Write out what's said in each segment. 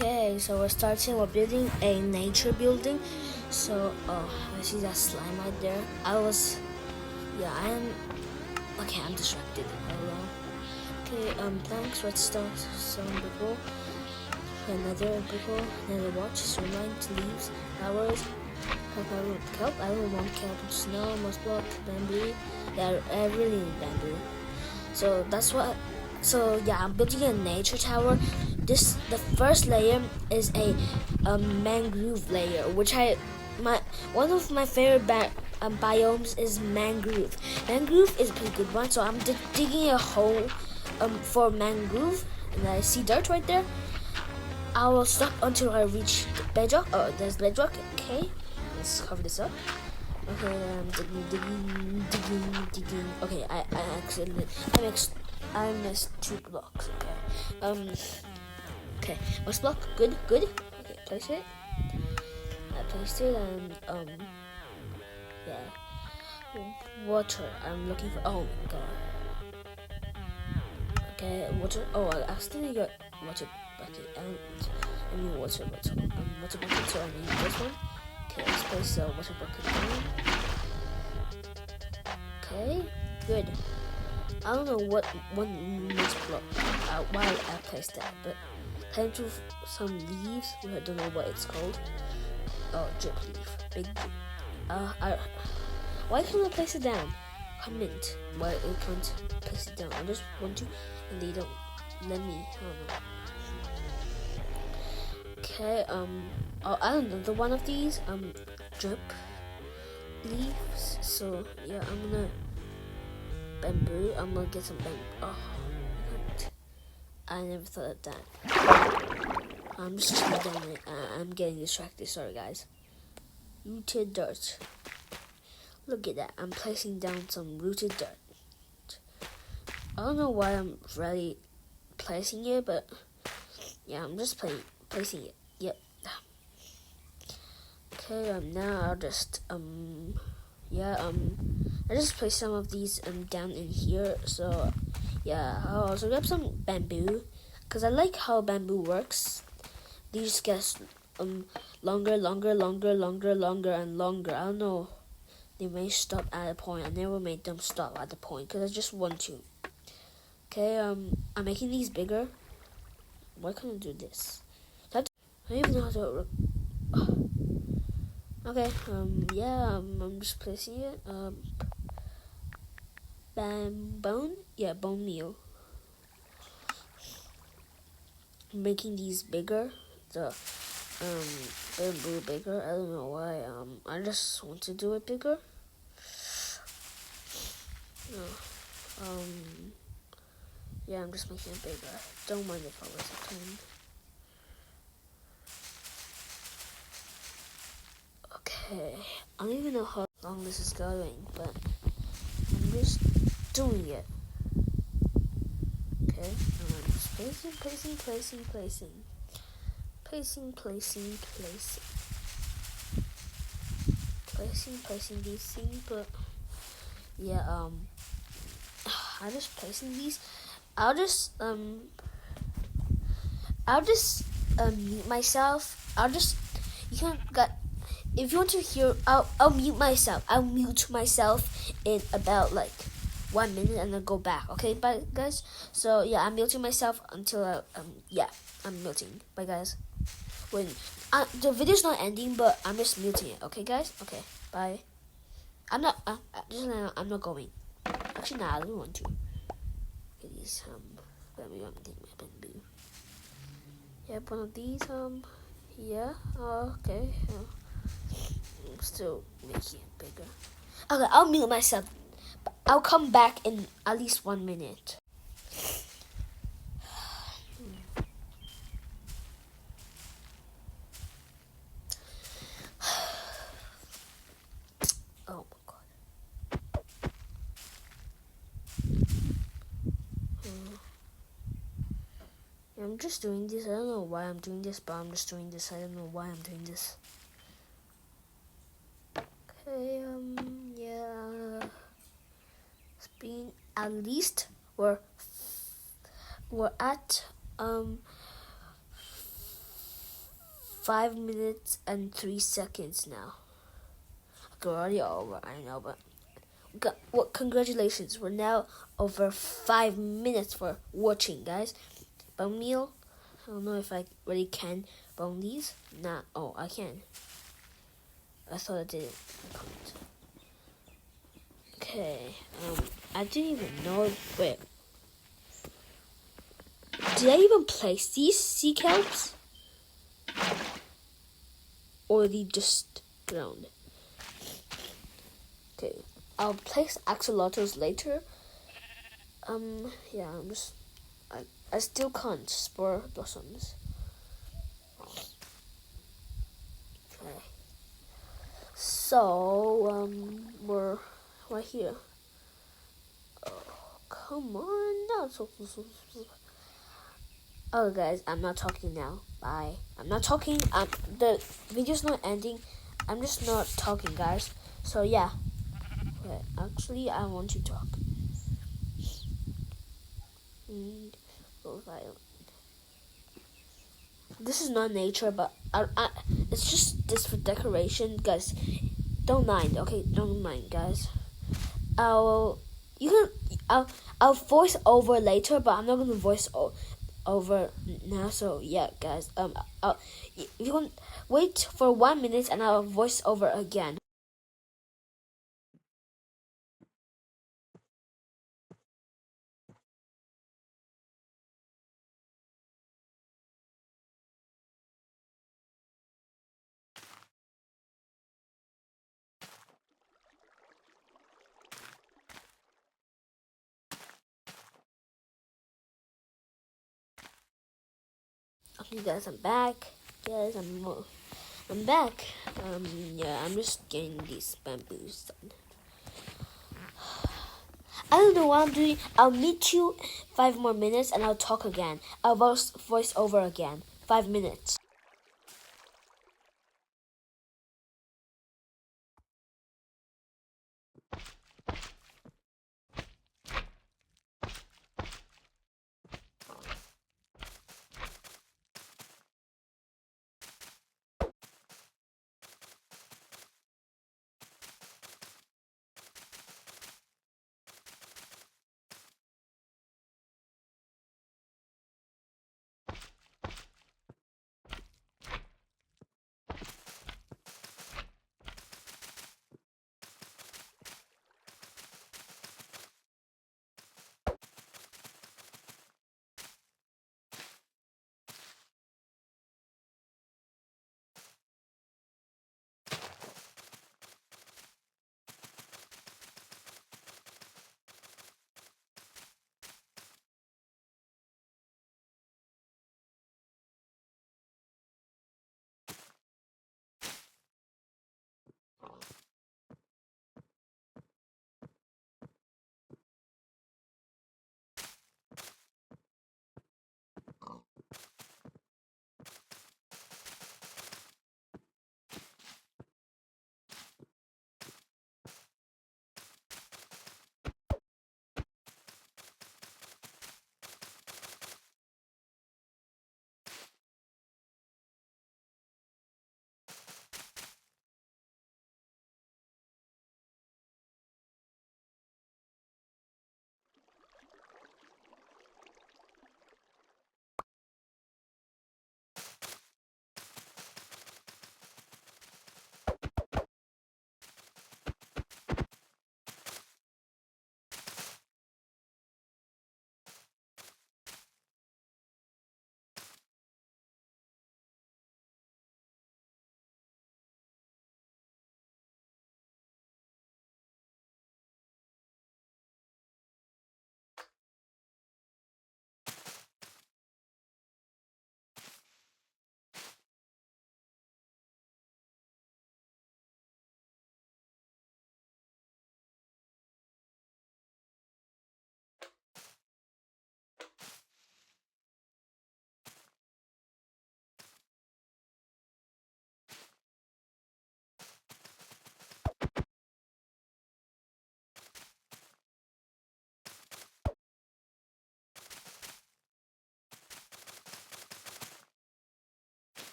Okay, so we're building a nature building. So, I see that slime right there. I'm distracted. Hello. Okay, planks, redstone, some people, another people, another watch, sunlight, leaves, flowers, kelp. I don't want kelp, snow, moss block, bamboo. Yeah, I really need bamboo. So that's what. So yeah, I'm building a nature tower. The first layer is a mangrove layer, which one of my favorite biomes is mangrove. Mangrove is a pretty good one. So I'm digging a hole for mangrove, and I see dirt right there. I will stop until I reach the bedrock. Oh, there's bedrock. Okay, let's cover this up. Okay, I'm digging. Okay, I missed 2 blocks. Okay. Okay, first block. Good. Okay, place it. I placed it and yeah. Water. I'm looking for. Oh my god. Okay, water. Oh, I accidentally got water bucket. I mean water bottle. Water bucket. So I need this one. Okay, let's place the water bucket down. Okay, good. I don't know what one next block why I placed that, but time to some leaves. I don't know what it's called. Oh, drip leaf, big. Why can't I place it down? Comment why I can't place it down. I just want to, and they don't let me. I don't know. Okay. I don't know. The one of these drip leaves. So yeah, I'm gonna bamboo. I'm gonna get some bamboo. Oh, I never thought of that. I'm just chilling down it. I'm getting distracted. Sorry, guys. Rooted dirt. Look at that. I'm placing down some rooted dirt. I don't know why I'm really placing it, but yeah, I'm just placing it. Yep. Okay. Now I'll just I just place some of these down in here. So yeah, I'll also grab some bamboo because I like how bamboo works. These get longer and longer. I don't know. They may stop at a point. I never made them stop at the point because I just want to. Okay, I'm making these bigger. Why can't I do this? I don't even know how to. Okay, I'm just placing it. Bone meal. I'm making these bigger. The bamboo bigger. I don't know why. I just want to do it bigger. No. Yeah, I'm just making it bigger. Don't mind if I was a pen. Okay. I don't even know how long this is going, but I'm just doing it. Okay. I'm just placing these things, but yeah, I'm just placing these. I'll just mute myself. You can't got. If you want to hear, I'll mute myself. I'll mute myself in about like 1 minute and then go back. Okay, bye guys. So yeah, I'm muting myself until I'm muting. Bye guys. When the video's not ending, but I'm just muting it. Okay guys. Okay, bye. I'm not going. Actually, I don't want to. Get these let me take my bamboo. Yep, one of these yeah. Okay. I'm still making it bigger. Okay, I'll mute myself. I'll come back in at least 1 minute. Oh my god. I'm just doing this. I don't know why I'm doing this, but I'm just doing this. I don't know why I'm doing this. Okay, yeah. It's been at least we're at 5 minutes and 3 seconds now. Okay, we're already over, I know, but well, congratulations. We're now over 5 minutes for watching, guys. Bone meal. I don't know if I really can bone these. Nah. Oh, I can. I thought I didn't. I couldn't. Okay. I didn't even know. Wait. Did I even place these sea kelps? Or are they just ground? Okay. I'll place axolotls later. Yeah, I still can't spore blossoms. Okay. So, we're right here. Oh, come on. No. Oh, guys, I'm not talking now. Bye. I'm not talking. The video's not ending. I'm just not talking, guys. So, yeah. Okay, actually, I want to talk. This is not nature, but it's just this for decoration, guys. Don't mind, okay? Don't mind, guys. I'll voice over later, but I'm not gonna voice over now. So yeah, guys. You can wait for 1 minute, and I'll voice over again. Okay, guys, I'm back. Guys, I'm back. Yeah, I'm just getting these bamboos done. I don't know what I'm doing. I'll meet you 5 more minutes and I'll talk again. I'll voice over again. 5 minutes.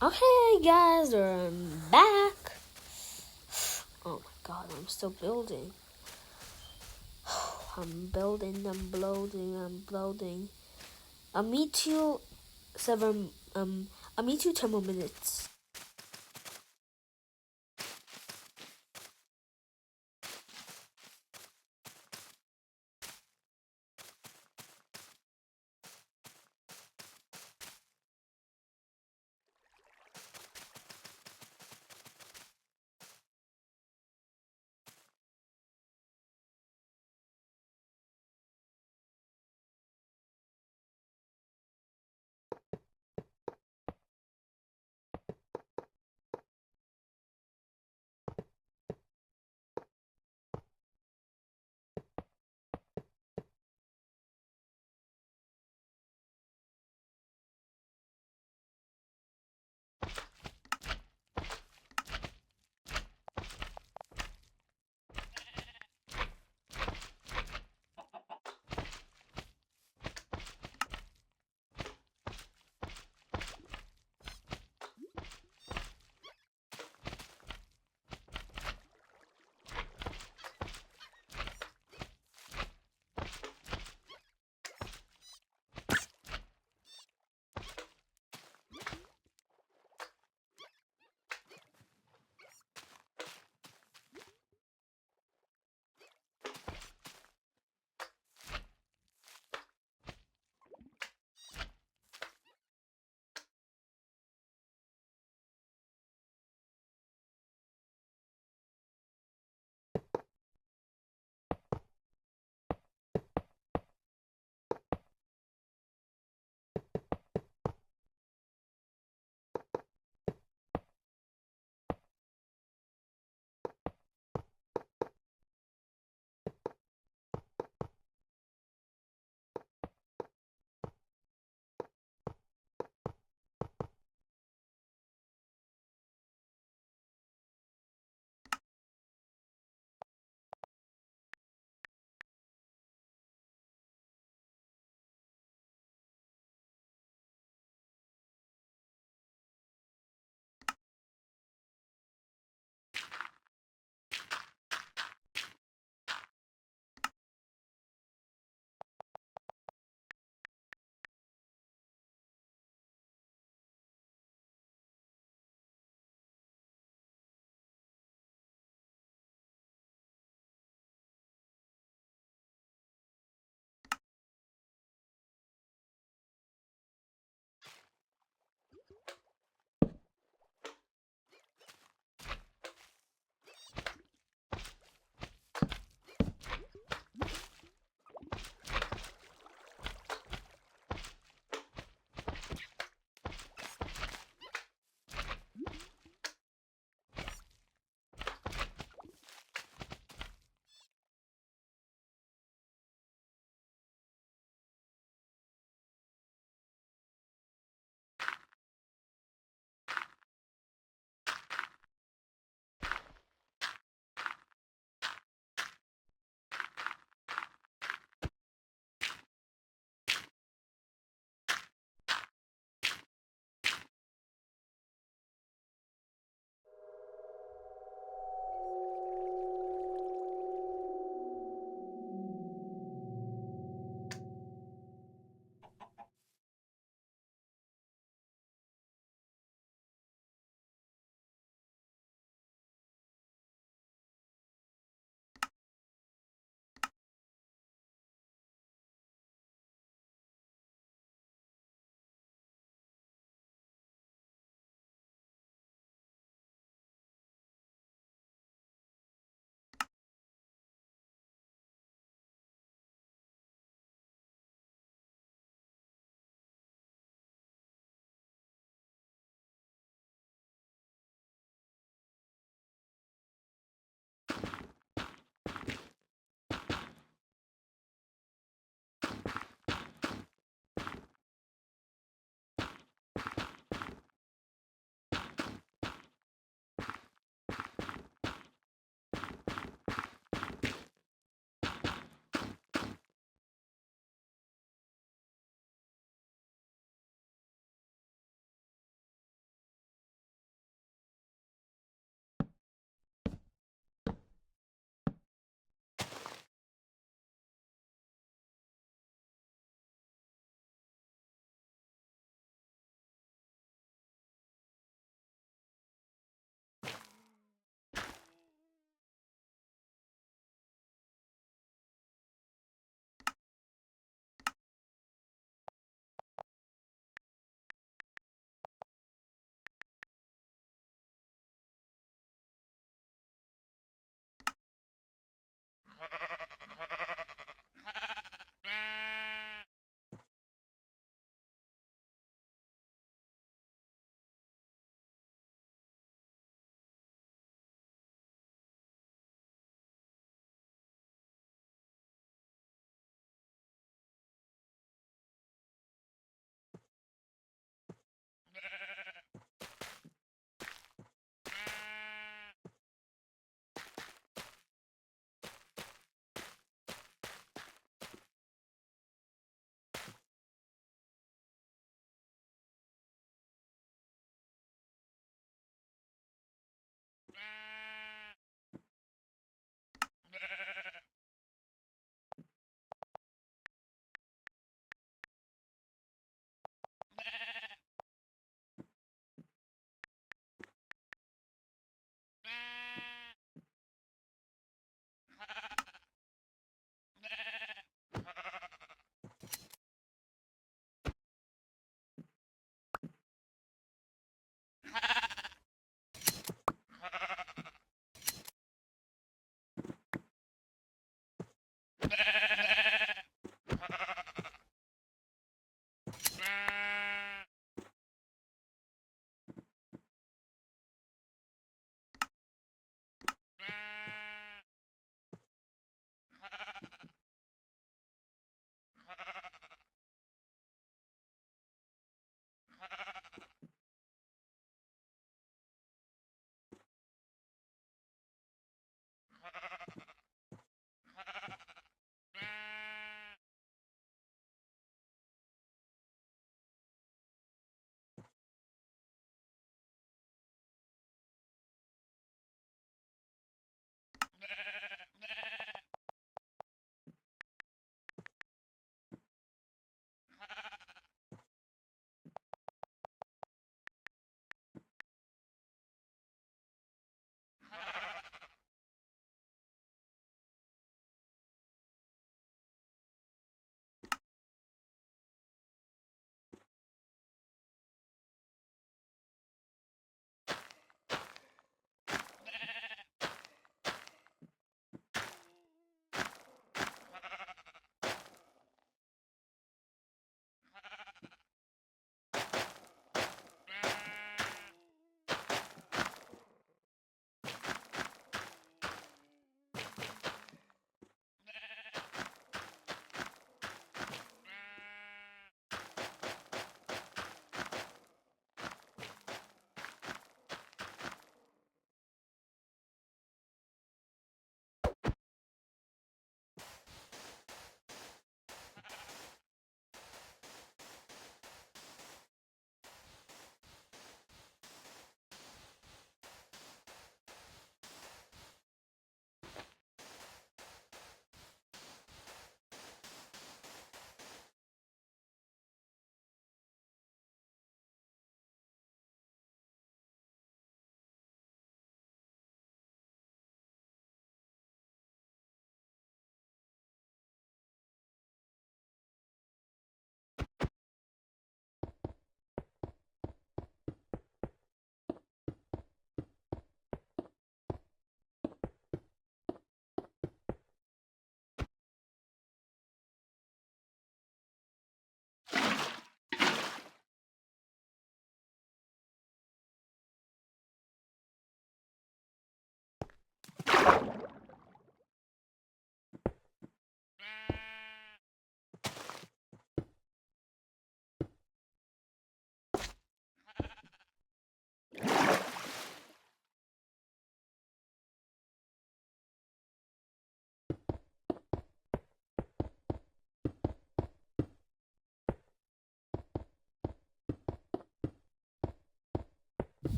Okay, guys, I'm back. Oh my god, I'm still building. I'm building, I'm building. I'll meet you 10 more minutes.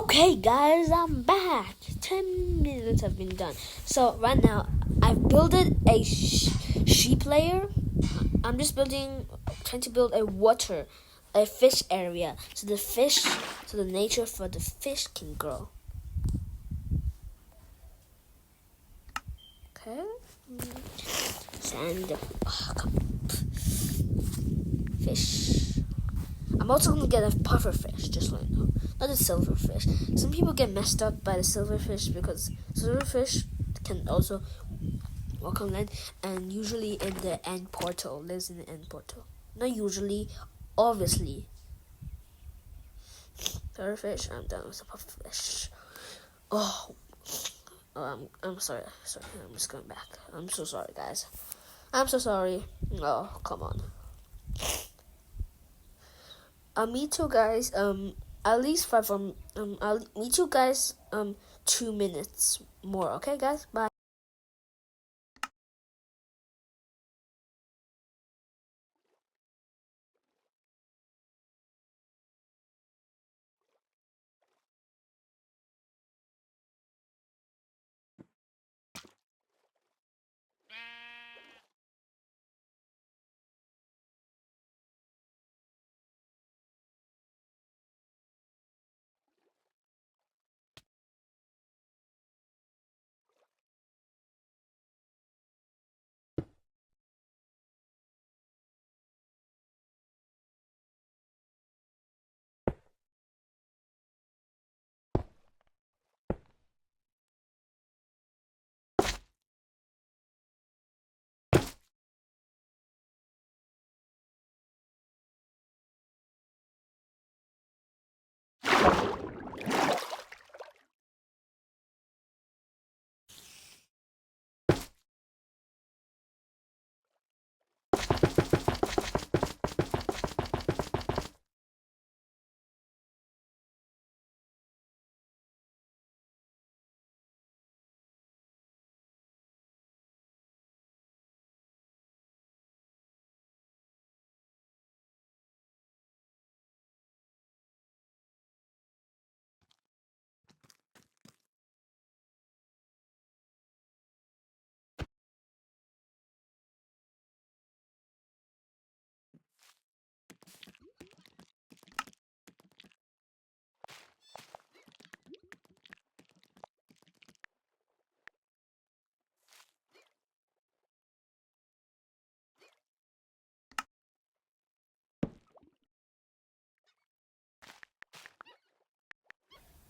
Okay, guys, I'm back. 10 minutes have been done. So right now, I've built a sheep layer. I'm just trying to build a fish area, so the nature for the fish can grow. Okay. Sand. Fish. I'm also gonna get a puffer fish, just so you know. Not a silverfish. Some people get messed up by the silverfish because silverfish can also walk on land and usually in the end portal, lives in the end portal. Not usually, obviously. Silverfish, I'm done with the puffer fish. Oh, I'm sorry, I'm just going back. I'm so sorry, guys. I'm so sorry. Oh, come on. I'll meet you guys at least I'll meet you guys 2 minutes more. Okay, guys, bye.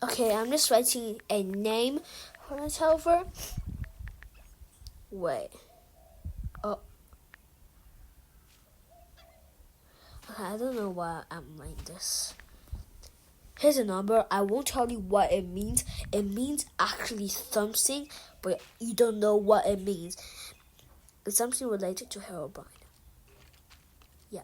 Okay, I'm just writing a name for my tower. Wait. Oh. Okay, I don't know why I'm like this. Here's a number. I won't tell you what it means. It means actually something, but you don't know what it means. It's something related to Herobrine. Yeah.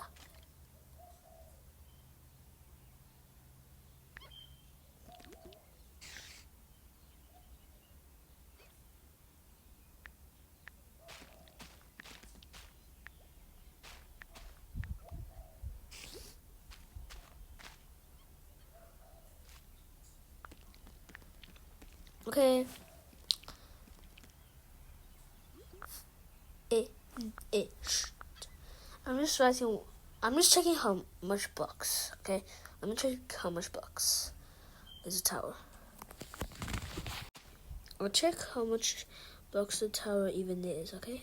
Okay. I'm just writing. I'm just checking how much blocks. Okay. I'm gonna check how much blocks is a tower. I'll check how much blocks the tower even is. Okay.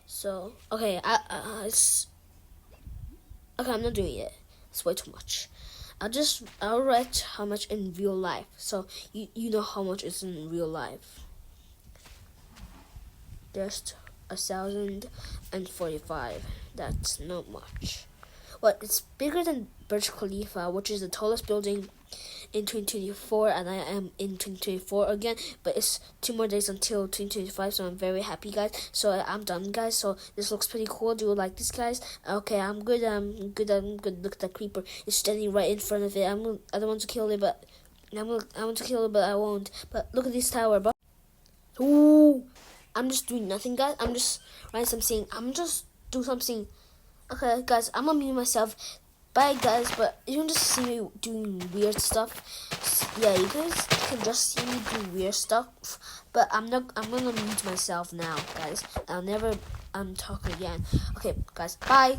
So okay, it's okay. I'm not doing it. It's way too much. I'll write how much in real life. So you know how much is in real life. Just 1,045. That's not much. Well, it's bigger than Burj Khalifa, which is the tallest building in 2024, and I am in 2024 again. But it's 2 more days until 2025, so I'm very happy, guys. So I'm done, guys. So this looks pretty cool. Do you like this, guys? Okay, I'm good. Look at that creeper. It's standing right in front of it. I don't want to kill it, but I want to kill it, but I won't. But look at this tower, but ooh. I'm just doing nothing, guys. I'm just writing something. I'm just do something. Okay, guys, I'm gonna mute myself. bye guys. But you can just see me doing weird stuff. Yeah, you guys can just see me do weird stuff. But I'm gonna mute myself now, guys. I'll never talk again. Okay, guys, bye.